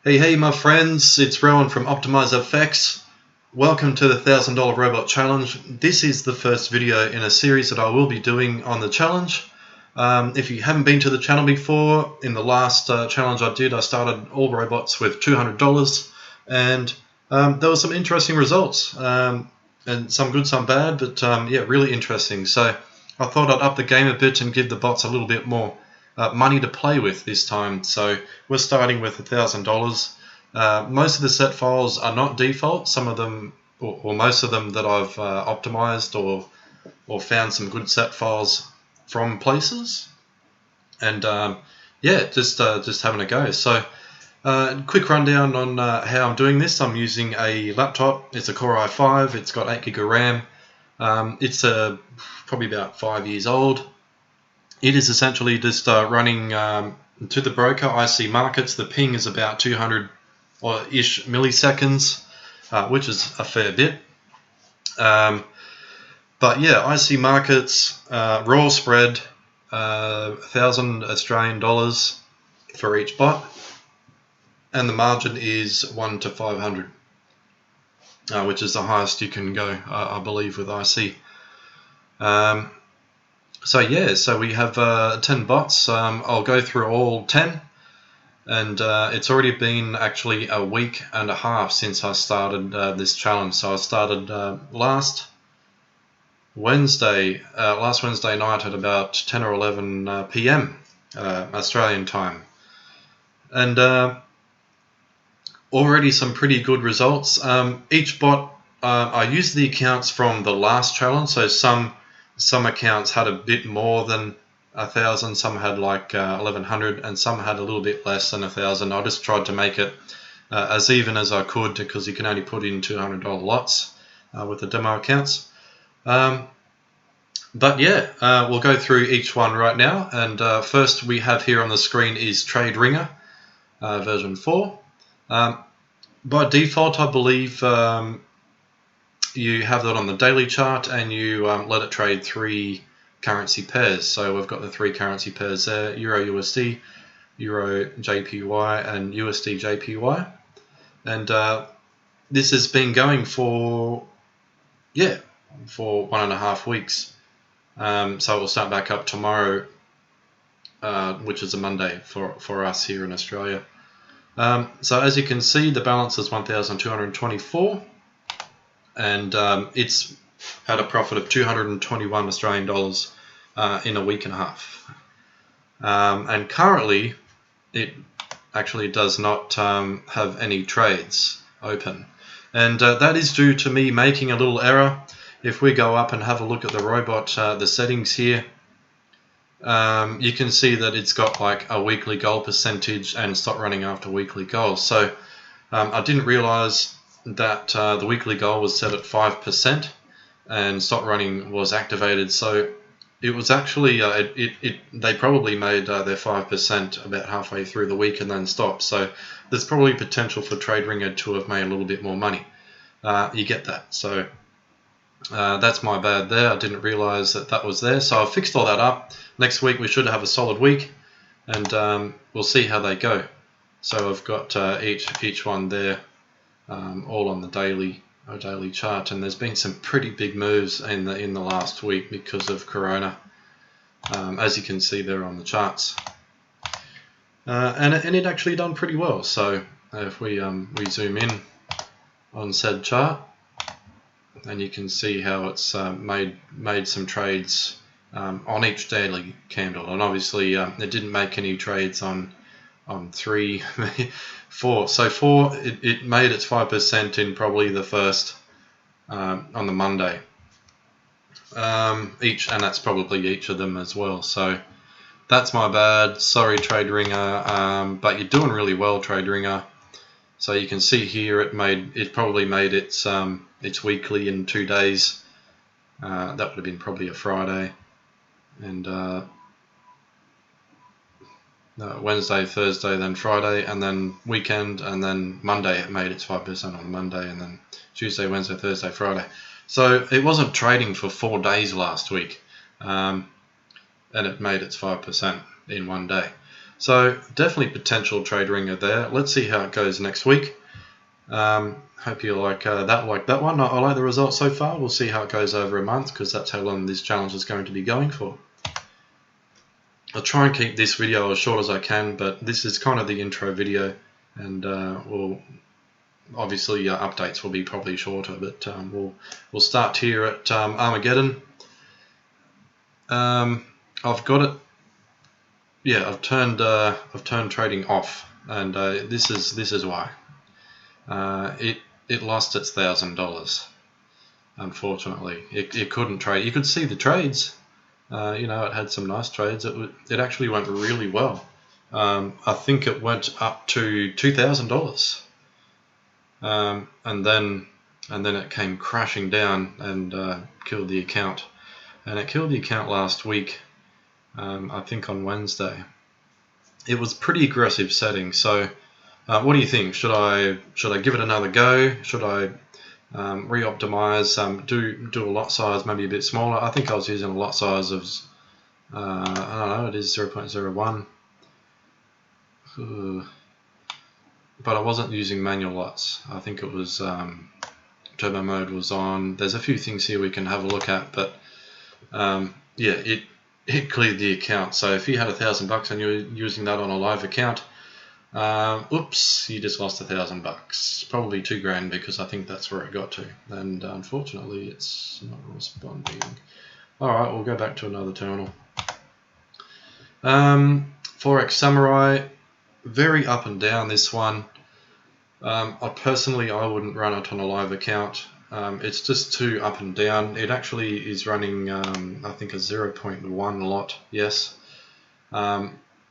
Hey my friends, it's Rowan from OptimizeFX. Welcome to the $1,000 Robot Challenge. This is the first video in a series that I will be doing on the challenge. If you haven't been to the channel before, in the last challenge I did, I started all robots with $200, and there were some interesting results, and some good, some bad, but yeah, really interesting. So I thought I'd up the game a bit and give the bots a little bit more money to play with this time. So we're starting with $1,000. Most of the set files are not default. Some of them, or most of them that I've optimized or found some good set files from places. And yeah, just having a go. So quick rundown on how I'm doing this. I'm using a laptop. It's a Core i5. It's got 8 GB of RAM. It's probably about 5 years old. It is essentially just running to the broker, ICMarkets. The ping is about 200-ish milliseconds, which is a fair bit. But yeah, ICMarkets, raw spread, 1,000 Australian dollars for each bot, and the margin is 1 to 500, which is the highest you can go, I believe, with IC. So yeah, so we have 10 bots. I'll go through all 10, and it's already been actually a week and a half since I started this challenge. So I started last Wednesday night at about 10 or 11 p.m. Australian time, and already some pretty good results. Each bot, I used the accounts from the last challenge, so some accounts had a bit more than 1,000, some had like 1,100, and some had a little bit less than 1,000. I just tried to make it as even as I could, because you can only put in $200 lots with the demo accounts. But yeah, we'll go through each one right now. And first we have here on the screen is Traderinger version 4. By default, I believe you have that on the daily chart, and you let it trade 3 currency pairs. So we've got the 3 currency pairs there: Euro USD, Euro JPY, and USD JPY. And this has been going for 1.5 weeks. So we'll start back up tomorrow, which is a Monday for us here in Australia. So as you can see, the balance is 1,224. And it's had a profit of 221 Australian dollars in a week and a half. And currently, it actually does not have any trades open. And that is due to me making a little error. If we go up and have a look at the robot, the settings here, you can see that it's got like a weekly goal percentage and stop running after weekly goals. So I didn't realize that the weekly goal was set at 5% and stop running was activated. So it was actually they probably made their 5% about halfway through the week and then stopped. So there's probably potential for Traderinger to have made a little bit more money. You get that. So that's my bad there. I didn't realize that was there. So I've fixed all that up. Next week we should have a solid week, and we'll see how they go. So I've got each one there. All on the daily chart, and there's been some pretty big moves in the last week because of Corona, as you can see there on the charts, and it actually done pretty well. So if we zoom in on said chart, and you can see how it's made some trades on each daily candle, and obviously it didn't make any trades on 3, 4. So 4, it made its 5% in probably the first on the Monday. Each, and that's probably each of them as well. So that's my bad. Sorry, Traderinger, but you're doing really well, Traderinger. So you can see here it probably made its weekly in 2 days. That would have been probably a Friday, and Wednesday, Thursday, then Friday, and then weekend, and then Monday it made its 5% on Monday, and then Tuesday, Wednesday, Thursday, Friday. So it wasn't trading for 4 days last week, and it made its 5% in 1 day. So definitely potential Traderinger there. Let's see how it goes next week. Hope you like that one. I like the results so far. We'll see how it goes over a month, because that's how long this challenge is going to be going for. I'll try and keep this video as short as I can, but this is kind of the intro video, and we'll obviously updates will be probably shorter, but we'll start here at Armageddon. I've got it. Yeah, I've turned trading off, and this is why. It lost its $1,000. Unfortunately, it couldn't trade. You could see the trades. You know, it had some nice trades. It actually went really well. I think it went up to $2,000, and then it came crashing down and killed the account. And it killed the account last week. I think on Wednesday. It was pretty aggressive setting. So, what do you think? Should I give it another go? Should I re-optimize? Do a lot size maybe a bit smaller? I think I was using a lot size of I don't know. It is 0.01. But I wasn't using manual lots. I think it was turbo mode was on. There's a few things here we can have a look at, but yeah, it cleared the account. So if you had $1,000 and you were using that on a live account, oops, you just lost $1,000. Probably $2,000, because I think that's where it got to. And unfortunately, it's not responding. All right, we'll go back to another terminal. Forex Samurai, very up and down this one. I wouldn't run it on a live account. It's just too up and down. It actually is running, I think, a 0.1 lot. Yes.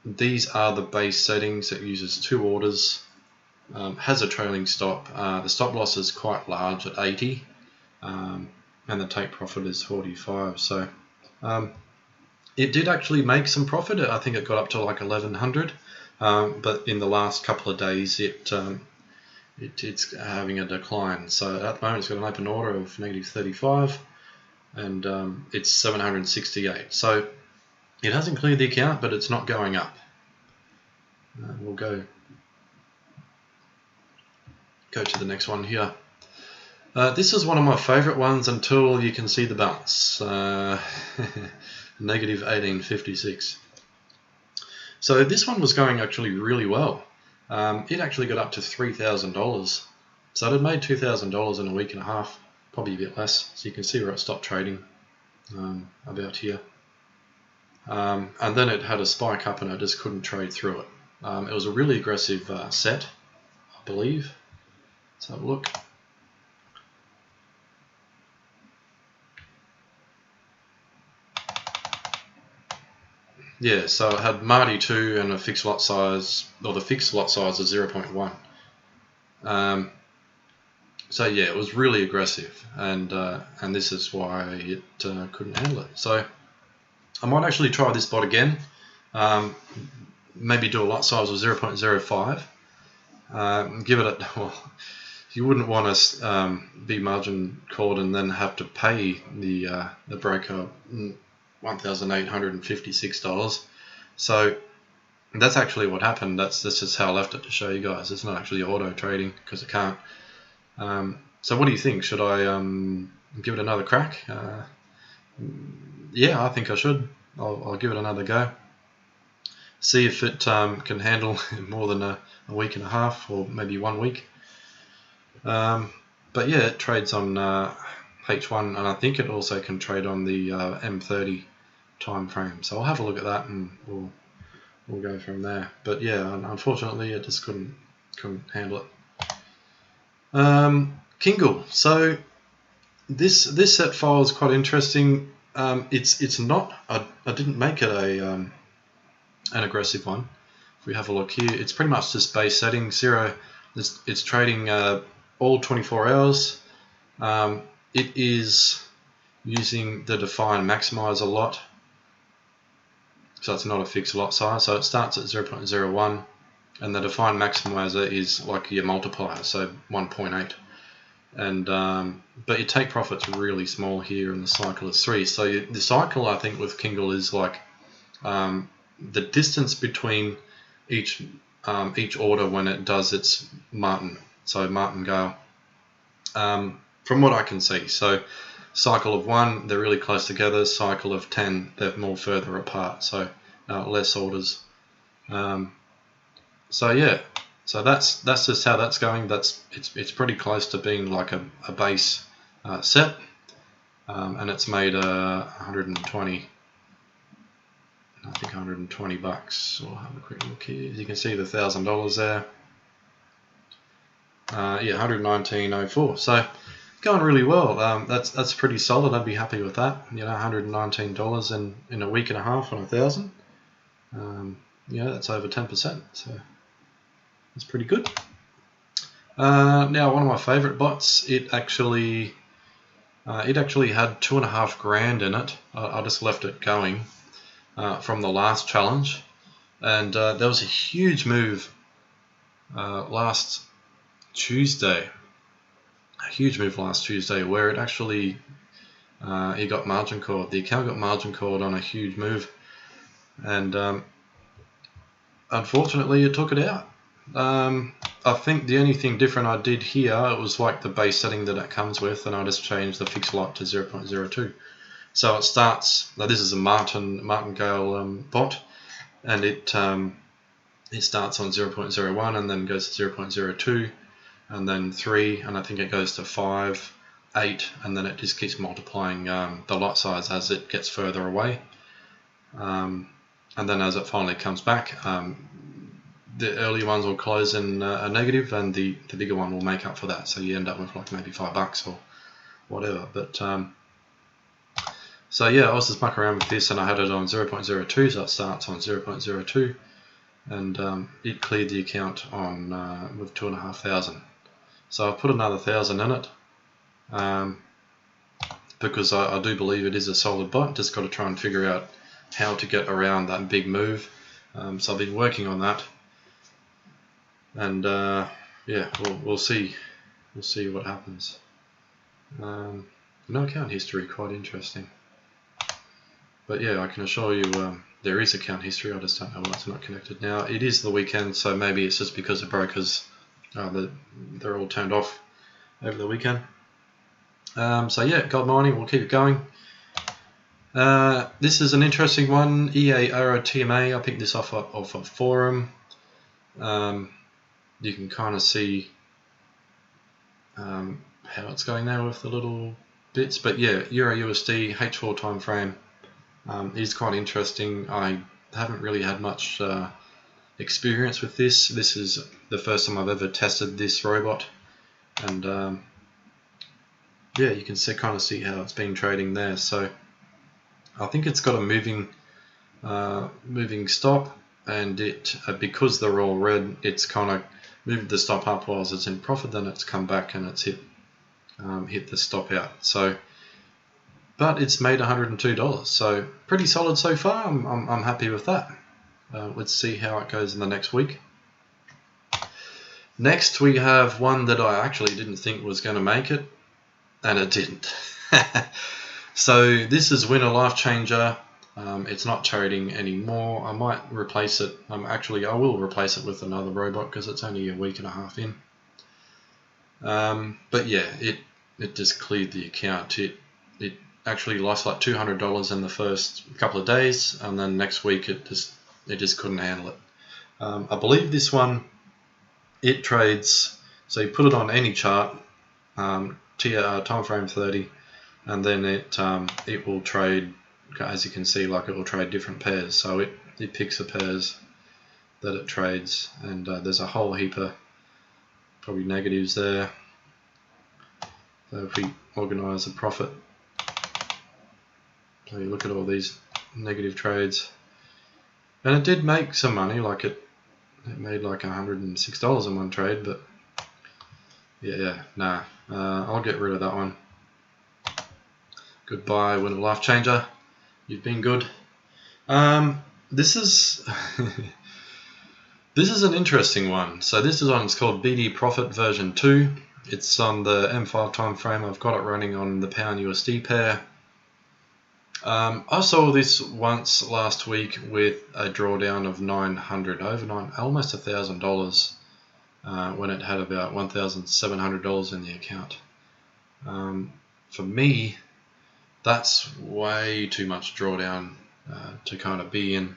These are the base settings. It uses 2 orders. Has a trailing stop. The stop loss is quite large at 80, and the take profit is 45. So it did actually make some profit. I think it got up to like 1100, but in the last couple of days it's having a decline. So at the moment it's got an open order of -35, and it's 768. So it hasn't cleared the account, but it's not going up. We'll go to the next one here. This is one of my favorite ones until you can see the balance. -1856. So this one was going actually really well. It actually got up to $3,000. So it had made $2,000 in a week and a half, probably a bit less. So you can see where it stopped trading, about here. And then it had a spike up and I just couldn't trade through it. It was a really aggressive set, I believe. Let's have a look. Yeah, so it had Marty 2 and a fixed lot size, or the fixed lot size is 0.1. So yeah, it was really aggressive, and this is why it couldn't handle it. So I might actually try this bot again. Maybe do a lot size of 0.05. Give it a, well, you wouldn't want to be margin called and then have to pay the broker $1,856. So that's actually what happened. That's just how I left it to show you guys. It's not actually auto trading because it can't. So what do you think? Should I give it another crack? Yeah, I think I should. I'll give it another go. See if it can handle more than a week and a half, or maybe 1 week. But yeah, it trades on H1, and I think it also can trade on the M30 time frame. So I'll have a look at that, and we'll go from there. But yeah, unfortunately, it just couldn't handle it. Kingle. So this set file is quite interesting. It's not. I didn't make it an aggressive one. If we have a look here, it's pretty much just base settings. It's trading all 24 hours. It is using the define maximizer lot. So it's not a fixed lot size. So it starts at 0.01, and the define maximizer is like your multiplier, so 1.8. And but your take profit's really small here, and the cycle is 3. So the cycle, I think, with Kingle is like the distance between each order when it does its martingale. From what I can see, so cycle of 1, they're really close together. Cycle of 10, they're more further apart, so less orders. So yeah, so that's just how that's going. It's pretty close to being like a base set, and it's made 120. I think 120 bucks. We'll have a quick look here. You can see the $1,000 there. Yeah, 119.04. So going really well. That's pretty solid. I'd be happy with that. You know, $119 in a week and a half on 1,000. Yeah, that's over 10%. So that's pretty good. Now, one of my favorite bots. It actually had 2.5 grand in it. I just left it going from the last challenge, and there was a huge move last Tuesday. A huge move last Tuesday where it actually it got margin called. The account got margin called on a huge move, and unfortunately it took it out. I think the only thing different I did here, it was like the base setting that it comes with, and I just changed the fixed lot to 0.02. So it starts. Now this is a martingale bot, and it starts on 0.01 and then goes to 0.02. And then 3, and I think it goes to 5, 8, and then it just keeps multiplying the lot size as it gets further away. And then as it finally comes back, the early ones will close in a negative, and the bigger one will make up for that. So you end up with like maybe $5 or whatever. But so yeah, I was just mucking around with this, and I had it on 0.02, so it starts on 0.02, and it cleared the account on with 2,500. So I put another 1,000 in it, because I do believe it is a solid bot. Just got to try and figure out how to get around that big move. So I've been working on that, and yeah, we'll see. We'll see what happens. No account history, quite interesting. But yeah, I can assure you there is account history. I just don't know why it's not connected. Now it is the weekend, so maybe it's just because the brokers they're all turned off over the weekend. So yeah, gold mining, we'll keep it going. This is an interesting one. EA Arrow TMA. I picked this off a forum. You can kind of see how it's going there with the little bits. But yeah, Euro USD H4 time frame is quite interesting. I haven't really had much experience with this. This is the first time I've ever tested this robot, and yeah, you can kind of see how it's been trading there. So I think it's got a moving stop, and it because they're all red, it's kind of moved the stop up whilst it's in profit. Then it's come back and it's hit the stop out. So, but it's made $102, so pretty solid so far. I'm happy with that. Let's see how it goes in the next week. Next, we have one that I actually didn't think was going to make it, and it didn't. So this is Winner Life Changer. It's not trading anymore. I might replace it. I will replace it with another robot because it's only a week and a half in. But yeah, it just cleared the account. It actually lost like $200 in the first couple of days, and then next week it just couldn't handle it. I believe this one, it trades, so you put it on any chart, time frame 30, and then it will trade, as you can see, like it will trade different pairs. So it picks the pairs that it trades, and there's a whole heap of probably negatives there. So if we organize a profit, so you look at all these negative trades, and it did make some money. Like it made like $106 in one trade, but nah, I'll get rid of that one. Goodbye, Winner Life Changer. You've been good. This is this is an interesting one. So this is one. It's called BDPROFIT version 2. It's on the M5 time frame. I've got it running on the pound USD pair. I saw this once last week with a drawdown of $900, almost $1,000, when it had about $1,700 in the account. For me, that's way too much drawdown to kind of be in.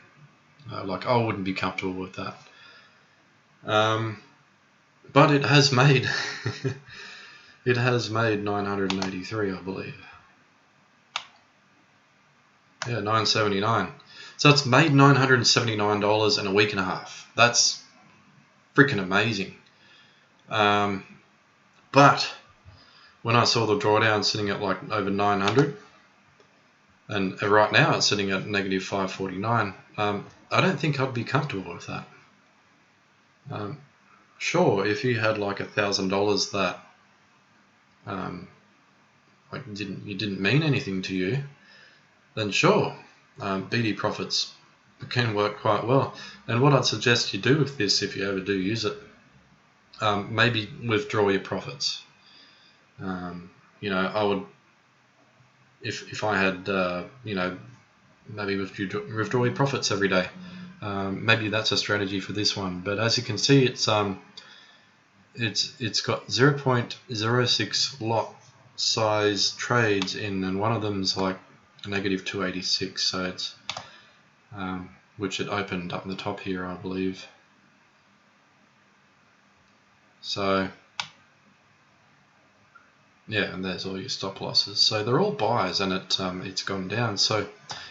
Like, I wouldn't be comfortable with that. But it has made it has made 983, I believe. Yeah, 979. So it's made $979 in a week and a half. That's freaking amazing. But when I saw the drawdown sitting at like over 900, and right now it's sitting at negative 549, I don't think I'd be comfortable with that. Sure, if you had like $1,000 that like didn't mean anything to you, then sure, BD profits can work quite well. And what I'd suggest you do with this, if you ever do use it, maybe withdraw your profits. You know, I would, if I had, you know, maybe withdraw your profits every day. Maybe that's a strategy for this one. But as you can see, it's got 0.06 lot size trades in, and one of them's like a negative 286. So it's which it opened up in the top here, I believe. So yeah, and there's all your stop losses. So they're all buys, and it's gone down. So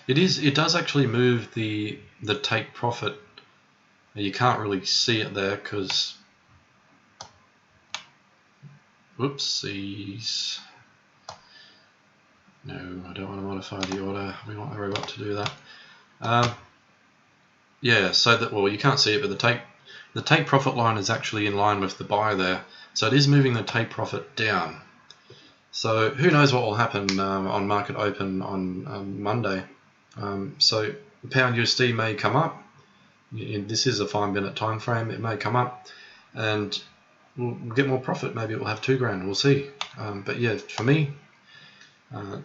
it does actually move the take profit. You can't really see it there because, whoopsies. No, I don't want to modify the order. We want the robot to do that. Yeah, so that, well, you can't see it, but the take profit line is actually in line with the buy there. So it is moving the take profit down. So who knows what will happen on market open on Monday. So the pound USD may come up. This is a 5-minute time frame. It may come up, and we'll get more profit. Maybe it will have $2,000. We'll see. But yeah, for me,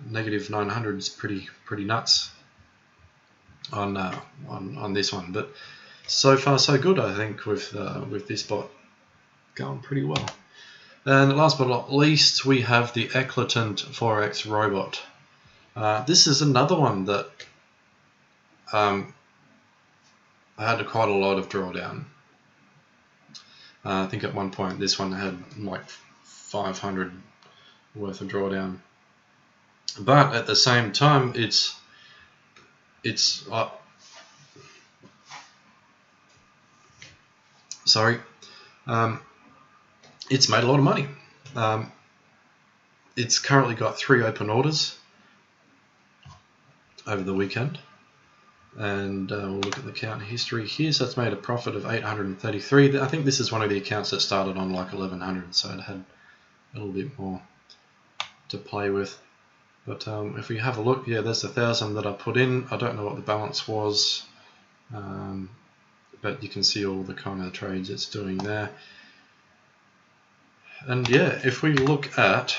negative 900 is pretty nuts on this one. But so far so good, I think, with this bot going pretty well. And last but not least, we have the Eklatant Forex robot. This is another one that I had quite a lot of drawdown. I think at one point this one had like 500 worth of drawdown. But at the same time, it's made a lot of money. It's currently got 3 open orders over the weekend, and we'll look at the account history here. So it's made a profit of 833. I think this is one of the accounts that started on like 1100, so it had a little bit more to play with. But if we have a look, yeah, there's 1,000 that I put in. I don't know what the balance was, but you can see all the kind of trades it's doing there. And yeah, if we look at,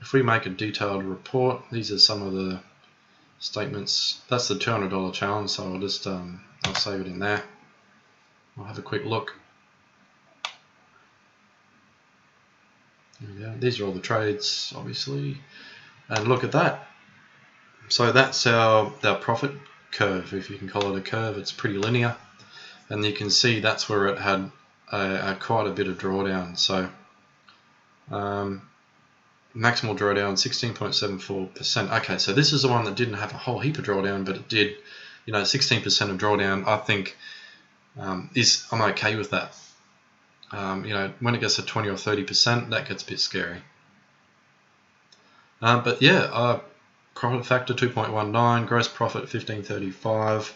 if we make a detailed report, these are some of the statements. That's the $200 challenge, so I'll just I'll save it in there. I'll have a quick look. There we go. These are all the trades, obviously, and look at that. So that's our profit curve, if you can call it a curve. It's pretty linear, and you can see that's where it had quite a bit of drawdown. So maximal drawdown 16.74%. Okay, so this is the one that didn't have a whole heap of drawdown, but it did, 16% of drawdown. I think I'm okay with that. When it gets to 20 or 30%, that gets a bit scary. But yeah, profit factor 2.19, gross profit 1535.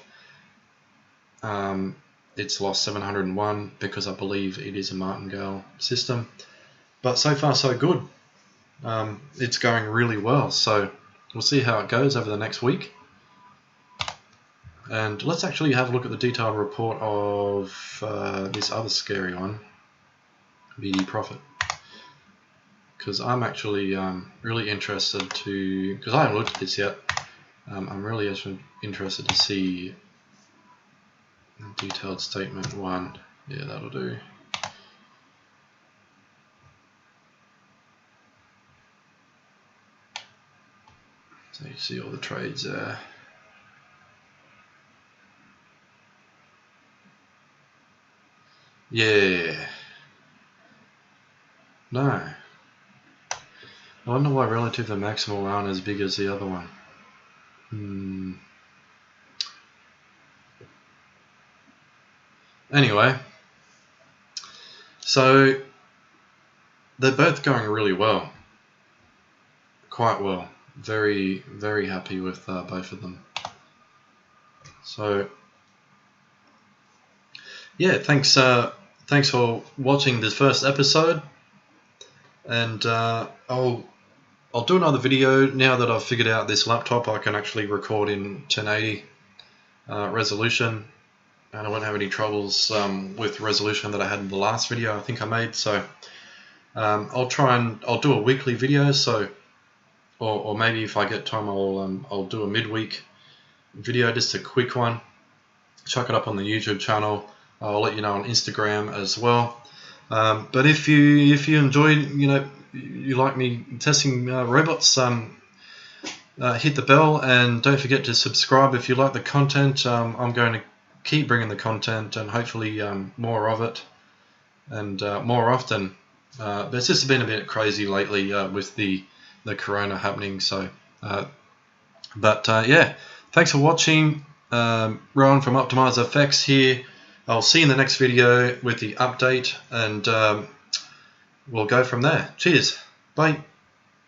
It's lost 701 because I believe it is a martingale system. But so far so good. It's going really well. So we'll see how it goes over the next week. And let's actually have a look at the detailed report of this other scary one, BD profit. because I'm actually really interested to, because I haven't looked at this yet. I'm really interested to see detailed statement 1. Yeah, that'll do. So you see all the trades there. Yeah. No. I wonder why relative and maximal aren't as big as the other one. Anyway, so they're both going really well. Quite well. Very, very happy with both of them. So yeah, thanks for watching this first episode, and I'll do another video now that I've figured out this laptop. I can actually record in 1080 resolution, and I won't have any troubles with resolution that I had in the last video I think I made. So I'll do a weekly video. So or maybe if I get time, I'll do a midweek video, just a quick one. Chuck it up on the YouTube channel. I'll let you know on Instagram as well. But if you enjoy, you like me testing robots, hit the bell, and don't forget to subscribe if you like the content. I'm going to keep bringing the content, and hopefully more of it and more often. It's just been a bit crazy lately with the corona happening. So, yeah, thanks for watching. Rowan from Optimize FX here. I'll see you in the next video with the update, and we'll go from there. Cheers. Bye.